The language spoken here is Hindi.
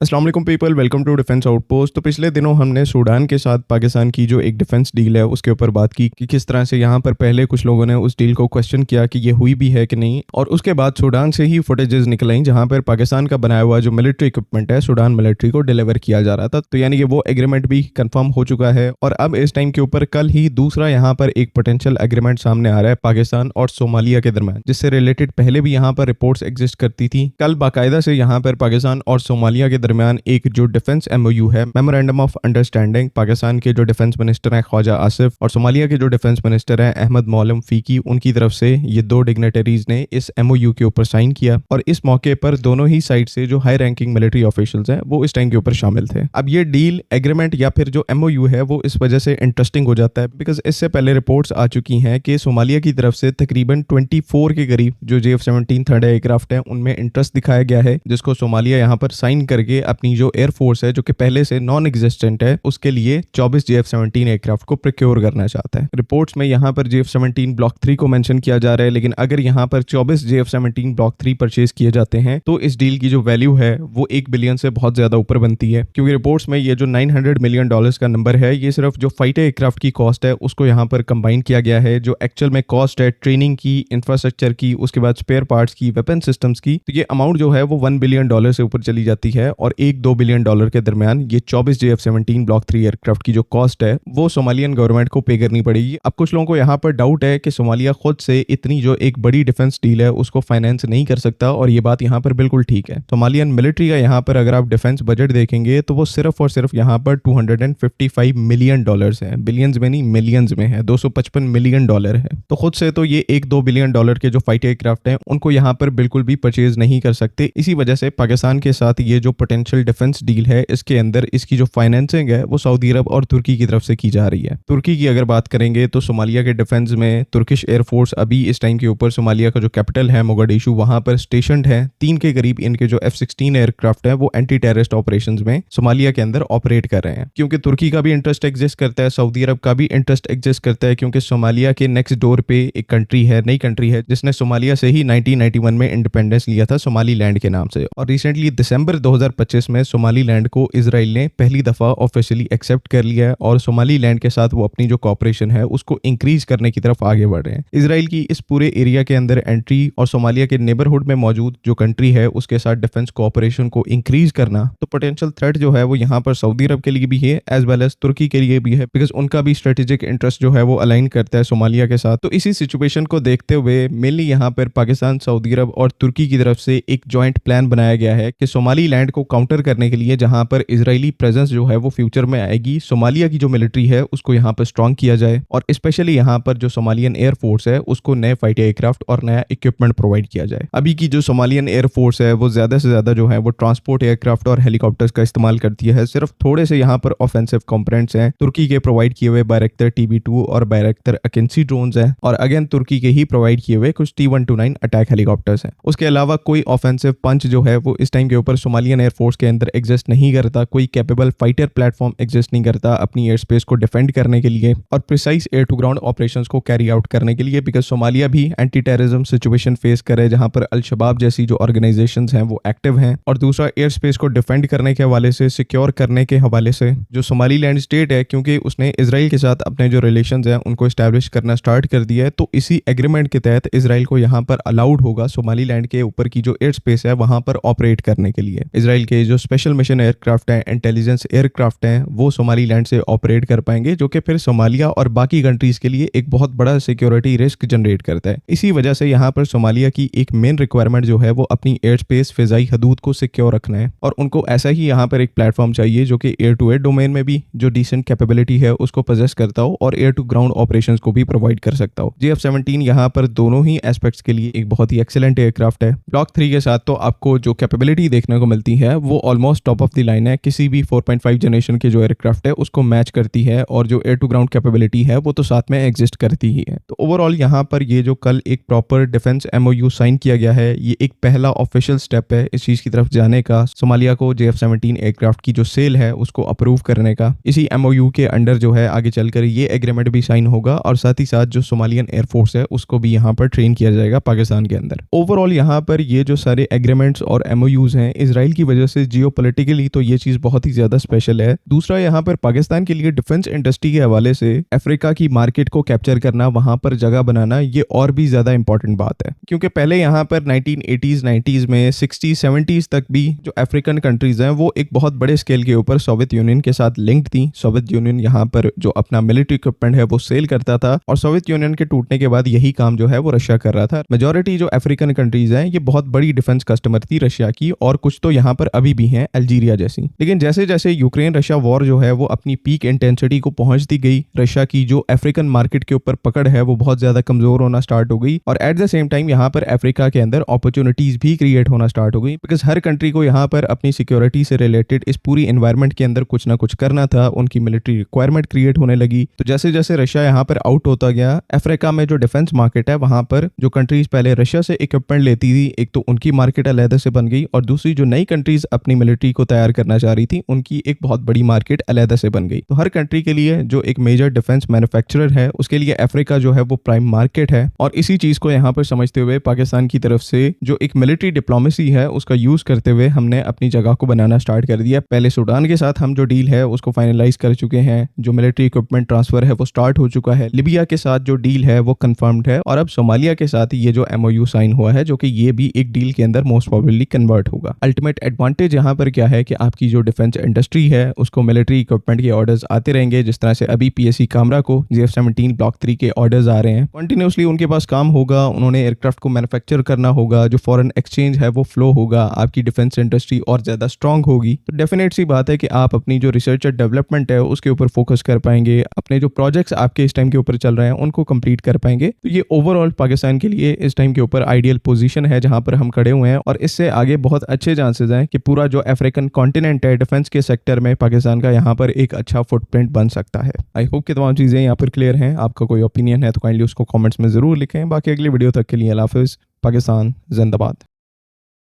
अस्सलाम वालेकुम people, welcome to defence outpost. तो पिछले दिनों हमने सूडान के साथ पाकिस्तान की जो एक डिफेंस डील है उसके ऊपर बात की कि किस तरह से यहाँ पर पहले कुछ लोगों ने उस डील को क्वेश्चन किया कि ये हुई भी है कि नहीं, और उसके बाद सूडान से ही फुटेजेस निकल आई जहाँ पर पाकिस्तान का बनाया हुआ जो मिलिट्री इक्विपमेंट है सूडान मिलिट्री को डिलीवर किया जा रहा था। तो यानी कि वो एग्रीमेंट भी कंफर्म हो चुका है और अब इस टाइम के ऊपर कल ही दूसरा यहाँ पर एक पोटेंशियल एग्रीमेंट सामने आ रहा है पाकिस्तान और सोमालिया के दरमियान, जिससे रिलेटेड पहले भी यहाँ पर रिपोर्ट्स एग्जिस्ट करती थी। कल बाकायदा से यहाँ पर पाकिस्तान और सोमालिया के दरमियान एक जो डिफेंस एमओयू है, मेमोरेंडम ऑफ अंडरस्टैंडिंग, पाकिस्तान के जो डिफेंस मिनिस्टर हैं ख्वाजा आसिफ और सोमालिया के जो डिफेंस मिनिस्टर हैं अहमद मौलम फीकी, उनकी तरफ से ये दो डिग्नेटरीज ने इस एमओयू के ऊपर साइन किया। और इस मौके पर दोनों ही साइड से जो हाई रैंकिंग मिलिट्री ऑफिशियल्स हैं वो इस टाइम के ऊपर शामिल थे। अब ये डील एग्रीमेंट या फिर जो एमओयू है वो इस वजह से इंटरेस्टिंग हो जाता है बिकॉज इससे पहले रिपोर्ट्स आ चुकी हैं कि सोमालिया की तरफ से तकरीबन 24 के करीब जो JF-17 थर्ड एयरक्राफ्ट है उनमें इंटरेस्ट दिखाया गया है, जिसको सोमालिया यहाँ पर साइन करके अपनी जो एयरफोर्स है जो कि पहले से नॉन एग्जिस्टेंट है उसके लिए 24 JF-17 एयरक्राफ्ट को प्रोक्योर करना चाहता है। रिपोर्ट्स में यहाँ पर JF-17 ब्लॉक 3 को मेंशन किया जा रहा है, लेकिन अगर यहाँ पर 24 JF-17 ब्लॉक 3 परचेज किए जाते हैं तो इस डील की जो वैल्यू है वो 1 बिलियन से बहुत ज्यादा ऊपर बनती है, क्योंकि रिपोर्ट्स में ये जो $900 मिलियन का नंबर है ये सिर्फ जो फाइटर एयरक्राफ्ट की कॉस्ट है उसको यहाँ पर कंबाइन किया गया है। जो एक्चुअल में कॉस्ट है ट्रेनिंग की, इंफ्रास्ट्रक्चर की, उसके बाद स्पेयर पार्ट्स की, वेपन सिस्टम्स की, तो ये अमाउंट जो है वो $1 बिलियन से ऊपर चली जाती है और $1-2 बिलियन के दरमियान ये 24 JF-17 ब्लॉक 3 एयरक्राफ्ट की जो कॉस्ट है वो सोमालियन गवर्नमेंट को पे करनी पड़ेगी। अब कुछ लोगों को यहाँ पर डाउट है कि सोमालिया खुद से इतनी जो एक बड़ी डिफेंस डील है उसको फाइनेंस नहीं कर सकता, और ये बात यहाँ पर बिल्कुल ठीक है। सोमालियन मिलिट्री का यहाँ पर अगर आप डिफेंस बजट देखेंगे तो वो सिर्फ और सिर्फ यहाँ पर $255 मिलियन है, बिलियंस में नहीं मिलियंस में है, $255 मिलियन है। तो खुद से तो ये $1-2 बिलियन के जो फाइटर एयरक्राफ्ट हैं उनको यहाँ पर बिल्कुल भी परचेज नहीं कर सकते। इसी वजह से पाकिस्तान के साथ ये जो पोटेंशियल डिफेंस डील है इसके अंदर इसकी जो फाइनेंसिंग है वो सऊदी अरब और तुर्की की तरफ से की जा रही है। तुर्की की अगर बात करेंगे तो सोमालिया के डिफेंस में तुर्किश एयरफोर्स अभी इस टाइम के ऊपर सोमालिया का जो कैपिटल है मोगाडिशु वहां पर स्टेशनड है। 3 के करीब इनके जो F-16 एयरक्राफ्ट है वो एंटी टेररिस्ट ऑपरेशंस में सोमालिया के अंदर ऑपरेट कर रहे हैं, क्योंकि तुर्की का भी इंटरेस्ट एग्जिस्ट करता है, सऊदी अरब का भी इंटरेस्ट एग्जिस्ट करता है, क्योंकि सोमालिया के नेक्स्ट डोर पे एक कंट्री है, नई कंट्री है जिसने सोमालिया से ही 1991 में इंडिपेंडेंस लिया था सोमालीलैंड के नाम से। और रिसेंटली दिसंबर 2025 में सोमालीलैंड को इसराइल ने पहली दफा ऑफिशियली एक्सेप्ट कर लिया है और सोमालीलैंड के साथ वो अपनी जो कॉपरेशन है उसको इंक्रीज करने की तरफ आगे बढ़ रहे हैं। इसराइल की इस पूरे एरिया के अंदर एंट्री और सोमालिया के नेबरहुड में मौजूद जो कंट्री है उसके साथ डिफेंस कोऑपरेशन को इंक्रीज करना, तो पोटेंशियल थ्रेट जो है वो यहाँ पर सऊदी अरब के लिए भी है एज वेल एज तुर्की के लिए भी है, बिकॉज उनका भी स्ट्रेटेजिक इंटरेस्ट जो है वो अलाइन करता है सोमालिया के साथ। तो इसी सिचुएशन को देखते हुए मेनली यहाँ पर पाकिस्तान, सऊदी अरब और तुर्की की तरफ से एक जॉइंट प्लान बनाया गया है कि सोमालीलैंड को काउंटर करने के लिए जहां पर इजरायली प्रेजेंस जो है वो फ्यूचर में आएगी, सोमालिया की जो मिलिट्री है उसको यहाँ पर स्ट्रॉन्ग किया जाए और स्पेशली यहाँ पर जो सोमालियन एयरफोर्स है उसको नए फाइटर एयरक्राफ्ट और नया इक्विपमेंट प्रोवाइड किया जाए। अभी की जो सोमालियन एयरफोर्स है वो ज्यादा से ज्यादा जो है वो ट्रांसपोर्ट एयरक्राफ्ट और हेलीकॉप्टर्स का इस्तेमाल करती है। सिर्फ थोड़े से यहाँ पर ऑफेंसिव कंपोनेंट्स हैं तुर्की के प्रोवाइड किए हुए बायरक्तर TB2 और बायरक्तर अकेंसी ड्रोन्स हैं, और अगेन तुर्की के ही प्रोवाइड किए हुए कुछ T-129 अटैक हेलीकॉप्टर्स हैं। उसके अलावा कोई ऑफेंसिव पंच जो है वो इस टाइम के ऊपर सोमालियन एयरफोर्स के अंदर एग्जिस्ट नहीं करता, कोई कैपेबल फाइटर प्लेटफॉर्म एग्जिस्ट नहीं करता अपनी एयर स्पेस को डिफेंड करने के लिए और precise air to ground operations को कैरी आउट करने के लिए, बिकॉज सोमालिया भी एंटी टेररिज्म सिचुएशन फेस करे जहां पर अल शबाब जैसी जो ऑर्गेनाइजेशंस हैं वो एक्टिव हैं, और दूसरा एयर स्पेस को डिफेंड करने के हवाले से, सिक्योर करने के हवाले से जो सोमालीलैंड स्टेट है, क्योंकि उसने इसराइल के साथ अपने जो रिलेशंस हैं उनको एस्टैब्लिश करना स्टार्ट कर दिया है, तो इसी एग्रीमेंट के तहत इसराइल को यहाँ पर अलाउड होगा सोमालीलैंड के ऊपर की जो एयर स्पेस है वहां पर ऑपरेट करने के लिए। इसराइल के जो स्पेशल मिशन एयरक्राफ्ट हैं, इंटेलिजेंस एयरक्राफ्ट हैं, वो सोमालीलैंड से ऑपरेट कर पाएंगे, जो कि फिर सोमालिया और बाकी कंट्रीज के लिए एक बहुत बड़ा सिक्योरिटी रिस्क जनरेट करता है। इसी वजह से यहाँ पर सोमालिया की एक मेन रिक्वायरमेंट जो है वो अपनी एयर स्पेस, फिजाई हदूद को सिक्योर रखना है, और उनको ऐसा ही यहाँ पर एक प्लेटफॉर्म चाहिए जो कि एयर टू एयर डोमेन में भी जो डिसेंट कैपेबिलिटी है उसको पोजेस करता हो और एयर टू ग्राउंड ऑपरेशंस को भी प्रोवाइड कर सकता हो। JF-17 यहाँ पर दोनों ही एस्पेक्ट्स के लिए एक बहुत ही एक्सीलेंट एयरक्राफ्ट है। ब्लॉक 3 के साथ तो आपको जो कैपेबिलिटी देखने को मिलती है वो almost top of the line है, किसी भी 4.5 जनरेशन के जो एयरक्राफ्ट है उसको मैच करती है, और जो एयर टू ग्राउंड कैपेबिलिटी है वो तो साथ में एग्जिस्ट करती ही है। तो ओवरऑल यहाँ पर ये जो कल एक प्रॉपर डिफेंस MOU साइन किया गया है ये एक पहला ऑफिशियल स्टेप है इस चीज की तरफ जाने का, सोमालिया को JF-17 एयरक्राफ्ट की जो सेल है उसको अप्रूव करने का। इसी MOU के अंडर जो है आगे चलकर ये एग्रीमेंट भी साइन होगा, और साथ ही साथ जो सोमालियन एयरफोर्स है उसको भी यहाँ पर ट्रेन किया जाएगा पाकिस्तान के अंदर। ओवरऑल यहाँ पर ये जो सारे एग्रीमेंट्स और MOUs हैं इसराइल की वजह से जियोपॉलिटिकली तो ये चीज़ बहुत ही ज़्यादा स्पेशल है। दूसरा, यहाँ पर पाकिस्तान के लिए डिफेंस इंडस्ट्री के हवाले से अफ्रीका की मार्केट को कैप्चर करना, वहाँ पर जगह बनाना, ये और भी ज़्यादा इंपॉर्टेंट बात है, क्योंकि पहले यहाँ पर 1980s 90s में 60s 70s तक भी जो अफ्रीकन कंट्रीज हैं वो एक बहुत बड़े स्केल के ऊपर सोवियत यूनियन के साथ लिंक्ड थी। सोवियत यूनियन यहाँ पर जो अपना मिलिट्री इक्विपमेंट है वो सेल करता था, और सोवियत यूनियन के टूटने के बाद यही काम जो है वो रशिया कर रहा था। मेजॉरिटी जो अफ्रीकन कंट्रीज हैं ये बहुत बड़ी डिफेंस कस्टमर थी रशिया की, और कुछ तो यहाँ पर अभी भी हैं, अल्जीरिया जैसी। लेकिन जैसे जैसे यूक्रेन रशिया वॉर जो है वो अपनी पीक इंटेंसिटी को पहुंचती गई, रशिया की जो अफ्रीकन मार्केट के ऊपर पकड़ है वो बहुत ज्यादा कमजोर होना स्टार्ट हो गई, और एट द सेम टाइम यहाँ पर अफ्रीका के अंदर अपॉर्चुनिटीज भी क्रिएट होना स्टार्ट हो गई, बिकॉज हर कंट्री को यहाँ पर अपनी सिक्योरिटी से रिलेटेड इस पूरी एनवायरनमेंट के अंदर कुछ ना कुछ करना था, उनकी मिलिट्री रिक्वायरमेंट क्रिएट होने लगी। तो जैसे जैसे रशिया यहाँ पर आउट होता गया, अफ्रीका में जो डिफेंस मार्केट है वहां पर जो कंट्रीज पहले रशिया से इक्विपमेंट लेती थी, एक तो उनकी मार्केट अलग से बन गई, और दूसरी जो नई कंट्रीज अपनी मिलिट्री को तैयार करना चाह रही थी उनकी एक बहुत बड़ी मार्केट अलग से बन गई। तो हर कंट्री के लिए जो एक मेजर डिफेंस मैन्युफैक्चरर है उसके लिए अफ्रीका जो है वो प्राइम मार्केट है, और इसी चीज को यहाँ पर समझते हुए पाकिस्तान की तरफ से जो एक मिलिट्री डिप्लोमेसी है उसका यूज करते हुए हमने अपनी जगह को बनाना स्टार्ट कर दिया। पहले सूडान के साथ हम जो डील है उसको फाइनलाइज कर चुके हैं, जो मिलिट्री इक्विपमेंट ट्रांसफर है वो स्टार्ट हो चुका है। लिबिया के साथ जो डील है वो कंफर्म्ड है, और अब सोमालिया के साथ ये जो एमओयू साइन हुआ है, जो कि ये भी एक डील के अंदर मोस्ट प्रोबेबली कन्वर्ट होगा। अल्टीमेट एडवांटेज यहाँ पर क्या है कि आपकी जो डिफेंस इंडस्ट्री है उसको मिलिट्री इक्विपमेंट के ऑर्डर्स आते रहेंगे, जिस तरह से अभी पीएससी कामरा को GF-17 ब्लॉक 3 के ऑर्डर्स आ रहे हैं, कंटिन्यूसली उनके पास काम होगा, उन्होंने एयरक्राफ्ट को मैन्युफैक्चर करना होगा, जो फॉरेन एक्सचेंज है वो फ्लो होगा, आपकी डिफेंस इंडस्ट्री और ज्यादा स्ट्रांग होगी। तो डेफिनेट सी बात है कि आप अपनी जो रिसर्च और डेवलपमेंट है उसके ऊपर फोकस कर पाएंगे, अपने जो प्रोजेक्ट्स आपके इस टाइम के ऊपर चल रहे हैं उनको कंप्लीट कर पाएंगे। तो ये ओवरऑल पाकिस्तान के लिए इस टाइम के ऊपर आइडियल पोजीशन है जहां पर हम खड़े हुए हैं, और इससे आगे बहुत अच्छे चांसेस हैं कि पूरा जो अफ्रीकन कॉन्टिनेंट है डिफेंस के सेक्टर में पाकिस्तान का यहाँ पर एक अच्छा फुटप्रिंट बन सकता है। आई होप कि तमाम चीज़ें यहाँ पर क्लियर हैं। आपका कोई ओपिनियन है तो काइंडली उसको कमेंट्स में ज़रूर लिखें। बाकी अगली वीडियो तक के लिए अल्लाह हाफिज़। पाकिस्तान जिंदाबाद।